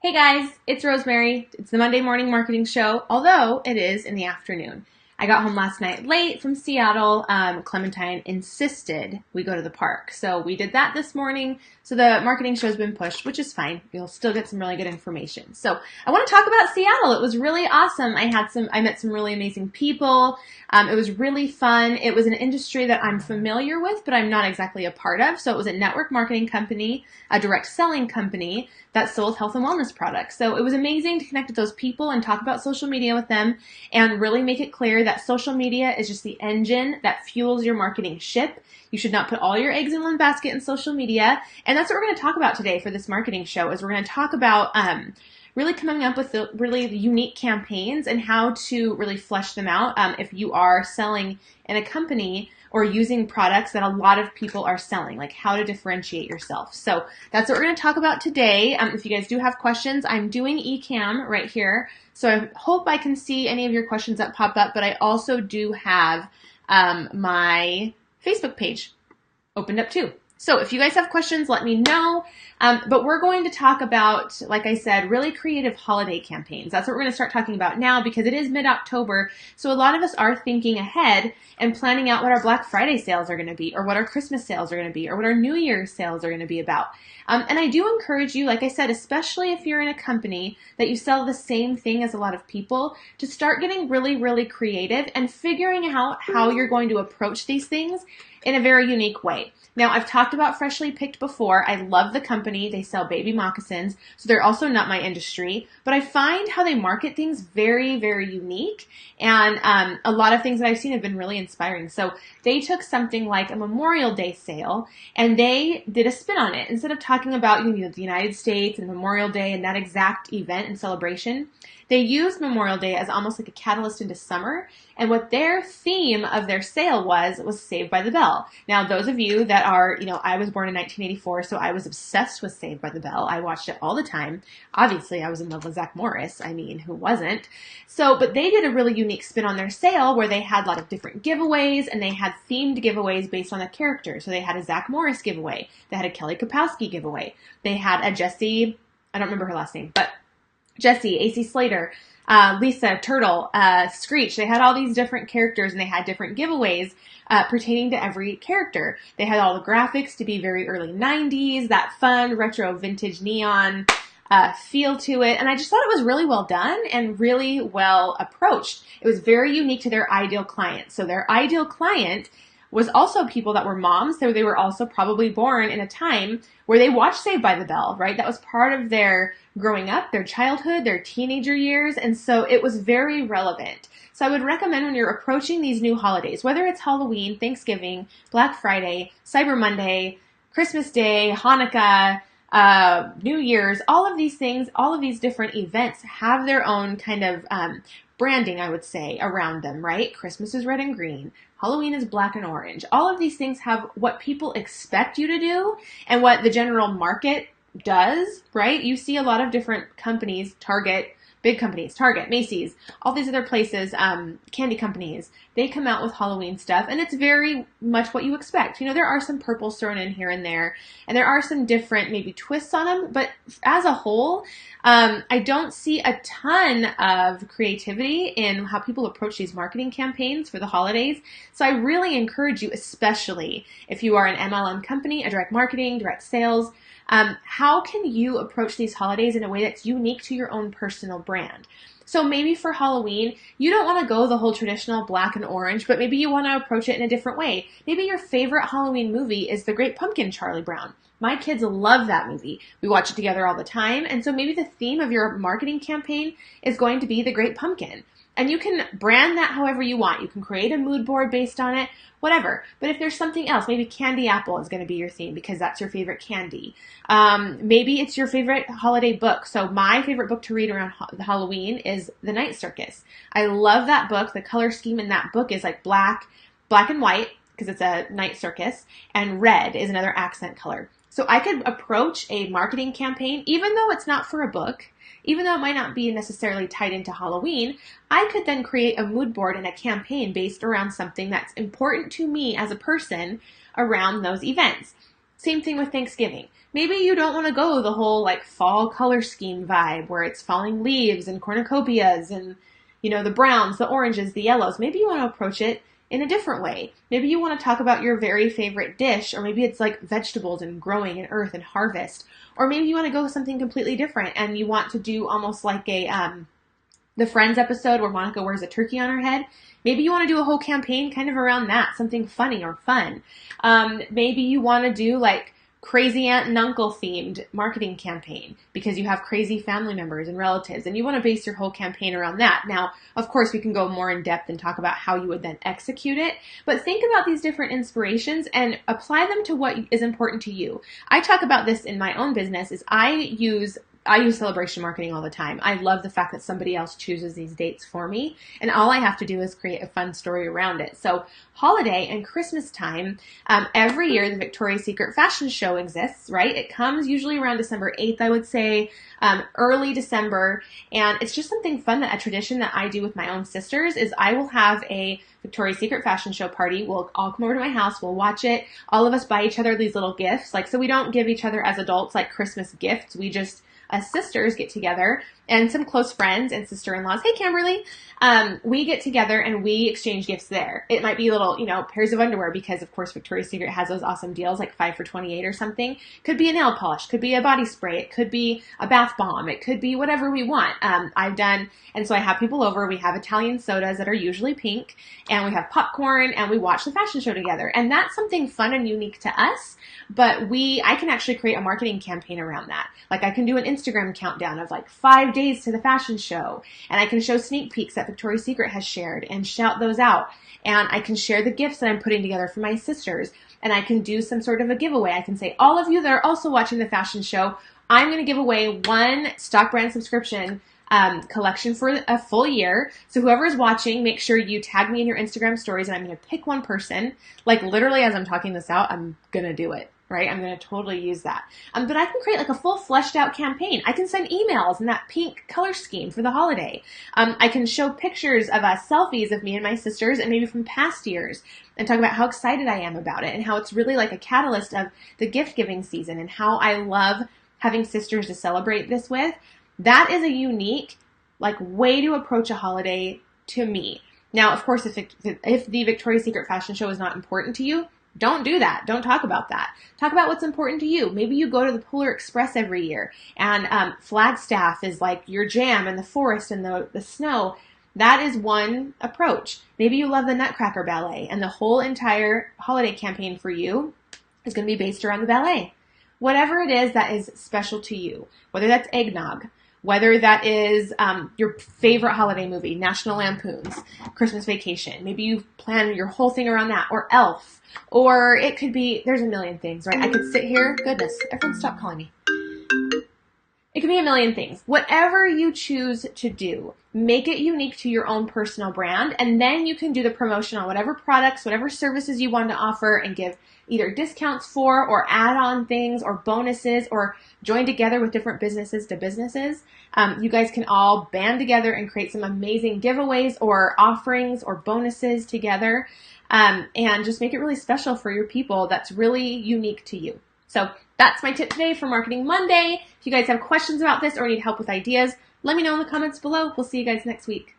Hey guys, it's Rosemary. It's the Monday Morning Marketing Show, although it is in the afternoon. I got home last night late from Seattle. Clementine insisted we go to the park. So we did that this morning. So the marketing show's been pushed, which is fine. You'll still get some really good information. So I want to talk about Seattle. It was really awesome. I met some really amazing people. It was really fun. It was an industry that I'm familiar with, but I'm not exactly a part of. So it was a network marketing company, a direct selling company that sold health and wellness products. So it was amazing to connect with those people and talk about social media with them and really make it clear that social media is just the engine that fuels your marketing ship. You should not put all your eggs in one basket in social media. And that's what we're going to talk about today for this marketing show is we're going to talk about really coming up with the really unique campaigns and how to really flesh them out if you are selling in a company or using products that a lot of people are selling, like how to differentiate yourself. So that's what we're going to talk about today. If you guys do have questions, I'm doing eCam right here. So I hope I can see any of your questions that pop up, but I also do have my Facebook page opened up too. So if you guys have questions, let me know. But we're going to talk about, like I said, really creative holiday campaigns. That's what we're going to start talking about now because it is mid-October. So a lot of us are thinking ahead and planning out what our Black Friday sales are going to be or what our Christmas sales are going to be or what our New Year's sales are going to be about. And I do encourage you, like I said, especially if you're in a company that you sell the same thing as a lot of people, to start getting really, really creative and figuring out how you're going to approach these things in a very unique way. Now, I've talked about Freshly Picked before. I love the company. They sell baby moccasins, so they're also not my industry. But I find how they market things very, very unique. And a lot of things that I've seen have been really inspiring. So they took something like a Memorial Day sale, and they did a spin on it. Instead of talking about the United States and Memorial Day and that exact event and celebration, they used Memorial Day as almost like a catalyst into summer. And what their theme of their sale was Saved by the Bell. Now, those of you that are, I was born in 1984, so I was obsessed with Saved by the Bell. I watched it all the time. Obviously, I was in love with Zach Morris. I mean, who wasn't? So, but they did a really unique spin on their sale where they had a lot of different giveaways and they had themed giveaways based on the character. So they had a Zach Morris giveaway. They had a Kelly Kapowski giveaway. They had a Jessie, I don't remember her last name, but Jessie, AC Slater, Lisa, Turtle, Screech. They had all these different characters and they had different giveaways pertaining to every character. They had all the graphics to be very early 90s, that fun, retro, vintage, neon feel to it. And I just thought it was really well done and really well approached. It was very unique to their ideal client. So their ideal client was also people that were moms, so they were also probably born in a time where they watched Saved by the Bell, right? That was part of their growing up, their childhood, their teenager years, and so it was very relevant. So I would recommend when you're approaching these new holidays, whether it's Halloween, Thanksgiving, Black Friday, Cyber Monday, Christmas Day, Hanukkah, New Year's, all of these things, all of these different events have their own kind of branding, I would say, around them, right? Christmas is red and green. Halloween is black and orange. All of these things have what people expect you to do and what the general market does, right? You see a lot of different companies, Target, big companies, Target, Macy's, all these other places, candy companies, they come out with Halloween stuff, and it's very much what you expect. There are some purples thrown in here and there, and there are some different maybe twists on them, but as a whole, I don't see a ton of creativity in how people approach these marketing campaigns for the holidays. So I really encourage you, especially if you are an MLM company, a direct marketing, direct sales, how can you approach these holidays in a way that's unique to your own personal brand? So maybe for Halloween, you don't want to go the whole traditional black and orange, but maybe you want to approach it in a different way. Maybe your favorite Halloween movie is The Great Pumpkin, Charlie Brown. My kids love that movie. We watch it together all the time. And so maybe the theme of your marketing campaign is going to be The Great Pumpkin. And you can brand that however you want. You can create a mood board based on it, whatever. But if there's something else, maybe candy apple is going to be your theme because that's your favorite candy. Maybe it's your favorite holiday book. So my favorite book to read around Halloween is The Night Circus. I love that book. The color scheme in that book is like black and white because it's a night circus, and red is another accent color. So I could approach a marketing campaign, even though it's not for a book, even though it might not be necessarily tied into Halloween, I could then create a mood board and a campaign based around something that's important to me as a person around those events. Same thing with Thanksgiving. Maybe you don't want to go the whole like fall color scheme vibe where it's falling leaves and cornucopias and, the browns, the oranges, the yellows. Maybe you want to approach it in a different way. Maybe you want to talk about your very favorite dish, or maybe it's like vegetables and growing and earth and harvest. Or maybe you want to go with something completely different and you want to do almost like the Friends episode where Monica wears a turkey on her head. Maybe you want to do a whole campaign kind of around that, something funny or fun. Maybe you want to do like crazy aunt and uncle themed marketing campaign because you have crazy family members and relatives and you want to base your whole campaign around that. Now, of course, we can go more in depth and talk about how you would then execute it, but think about these different inspirations and apply them to what is important to you. I talk about this in my own business is I use celebration marketing all the time. I love the fact that somebody else chooses these dates for me, and all I have to do is create a fun story around it. So holiday and Christmas time, every year the Victoria's Secret fashion show exists, right? It comes usually around December 8th, I would say, early December, and it's just something fun, a tradition that I do with my own sisters is I will have a Victoria's Secret fashion show party. We'll all come over to my house. We'll watch it. All of us buy each other these little gifts. So we don't give each other as adults like Christmas gifts. We just as sisters get together and some close friends and sister-in-laws. Hey, Kimberly. We get together and we exchange gifts there. It might be little, pairs of underwear because, of course, Victoria's Secret has those awesome deals like 5 for $28 or something. Could be a nail polish. Could be a body spray. It could be a bath bomb. It could be whatever we want. And so I have people over. We have Italian sodas that are usually pink, and we have popcorn, and we watch the fashion show together. And that's something fun and unique to us, but I can actually create a marketing campaign around that. Like I can do an Instagram countdown of 5 days to the fashion show, and I can show sneak peeks that Victoria's Secret has shared and shout those out. And I can share the gifts that I'm putting together for my sisters, and I can do some sort of a giveaway. I can say, all of you that are also watching the fashion show, I'm going to give away one stock brand subscription collection for a full year. So whoever is watching, make sure you tag me in your Instagram stories, and I'm going to pick one person. Literally as I'm talking this out, I'm going to do it. Right? I'm going to totally use that. But I can create a full fleshed out campaign. I can send emails in that pink color scheme for the holiday. I can show pictures of selfies of me and my sisters and maybe from past years and talk about how excited I am about it and how it's really like a catalyst of the gift giving season and how I love having sisters to celebrate this with. That is a unique way to approach a holiday to me. Now, of course, if the Victoria's Secret fashion show is not important to you, don't do that. Don't talk about that. Talk about what's important to you. Maybe you go to the Polar Express every year and Flagstaff is your jam and the forest and the snow. That is one approach. Maybe you love the Nutcracker Ballet and the whole entire holiday campaign for you is going to be based around the ballet. Whatever it is that is special to you, whether that's eggnog, whether that is your favorite holiday movie, National Lampoon's Christmas Vacation. Maybe you plan your whole thing around that, or Elf, or it could be, there's a million things, right? I could sit here, goodness, everyone stop calling me. It could be a million things. Whatever you choose to do, make it unique to your own personal brand, and then you can do the promotion on whatever products, whatever services you want to offer and give either discounts for or add-on things or bonuses or join together with different businesses to businesses. You guys can all band together and create some amazing giveaways or offerings or bonuses together and just make it really special for your people that's really unique to you. So that's my tip today for Marketing Monday. If you guys have questions about this or need help with ideas, let me know in the comments below. We'll see you guys next week.